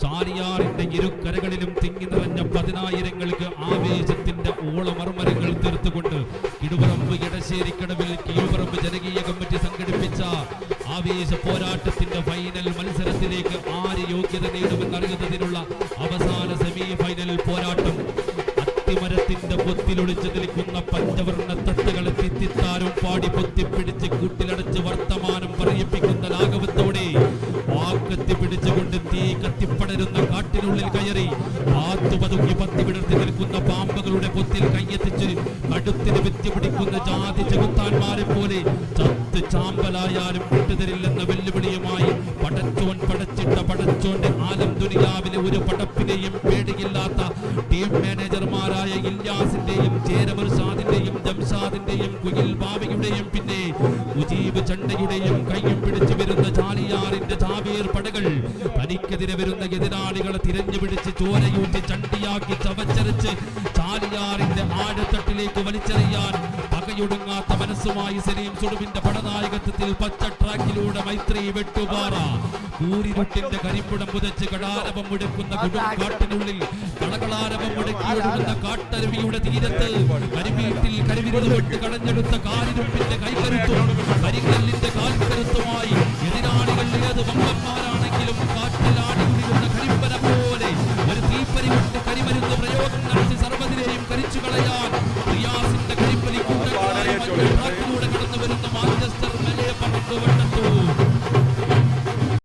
ചാലിയാറിന്റെ ഇരുക്കരകളിലും തിങ്ങി നിറഞ്ഞ 10,000ങ്ങൾക്ക് ആവേശത്തിന്റെ ഓളമർമരങ്ങൾ തീർത്തുകൊണ്ട് കിടുപറമ്പ് എടശ്ശേരിക്കടവിൽ കീഴ്പറമ്പ് ജനകീയ കമ്മിറ്റി സംഘടിപ്പിച്ച ആവേശ പോരാട്ടത്തിന്റെ ഫൈനൽ മത്സരത്തിലേക്ക് ആര് യോഗ്യത നേടുമെന്നറിയുന്നതിനുള്ള അവസാന സെമി ഫൈനൽ പോരാട്ടം അത്തിമരത്തിന്റെ പൊത്തിലൊളിച്ചു നിൽക്കുന്ന പഞ്ചവർണ്ണ തത്തകളെ തിത്തിത്താരും പാടി പൊത്തിപ്പിടിച്ച് കൂട്ടിലടച്ച് വർത്തമാനം പറയിപ്പിക്കുന്ന ലാഘവത്തോടെ വാക്കത്തി പിടിച്ചുകൊണ്ട് തീ കത്തിപ്പടരുന്ന കാട്ടിനുള്ളിൽ കയറി ആത്തുപതുങ്ങി പത്തി വിടർത്തി നിൽക്കുന്ന പാമ്പുകളുടെ പൊത്തിൽ കയ്യെത്തിച്ച് കടുത്തിന് വിത്തി പിടിക്കുന്ന ജാതി ചെകുത്താന്മാരെ പോലെ ചത്ത് ചാമ്പലായാലും വിട്ടുതരില്ലെന്ന വെല്ലുവിളിയുമായി പടച്ചോൻ പടച്ചിട്ട പടച്ചോന്റെ ആലം ദുനിയാവിലെ ഒരു പടപ്പിനെയും പേടിയില്ലാത്ത ടീം മാനേജർമാരായ ഇല്യാസിന്റെയും ചേരമർഷാദിന്റെയും ജംഷാദിന്റെയും കുയിൽ ബാബയുടെയും പിന്നെ മുജീബ് ചണ്ടയുടെയും കയ്യും പിടിച്ചു വരുന്ന ചാലിയാറിന്റെ ജാബീർ പടകൾ തനിക്കെതിരെ വരുന്ന എതിരാളികളെ തിരഞ്ഞു പിടിച്ച് ചോരയൂറ്റി ചണ്ടിയാക്കി ചവച്ചരച്ച് ചാലിയാറിന്റെ ആഴത്തട്ടിലേക്ക് വലിച്ചെറിയാൻ പകയൊടുങ്ങാത്ത മനസ്സുമായി സലീം സുടുവിന്റെ പടനായകത്വത്തിൽ പച്ച ട്രാക്കിലൂടെ മൈത്രി വെട്ടുപാറ കൂരിരുട്ടിന്റെ കരിമ്പുടം പുതച്ച് കടാരവം മുടക്കുന്ന കൊടുങ്കാട്ടിനുള്ളിൽ കളകളാരവം മുടക്കിയൊടുക്കുന്ന കാട്ടരുവിയുടെ തീരത്ത് കരിവീട്ടിൽ കരിവിരുത് വിട്ട് കളഞ്ഞെടുത്ത കാലിരുപ്പിന്റെ കൈകരുത്തും കരിങ്കല്ലിന്റെ കാൽക്കരുത്തുമായി എതിരാളികൾ ഏത് വമ്പന്മാരാണെങ്കിലും കാറ്റിലാടി കുടിക്കുന്ന കരിമ്പന പോലെ ഒരു തീപ്പരി കൊണ്ട് കരിമരുന്ന് പ്രയോഗം നടത്തി സർവ്വതിനെയും കരിച്ചു കളയാൻ റിയാസിന്റെ കരിപ്പലി കൂട്ടങ്ങളായി ട്രാക്കിലൂടെ കടന്നു വരുന്ന മാഞ്ചസ്റ്റർ മെലെ പറമ്പ് വട്ടത്തൂർ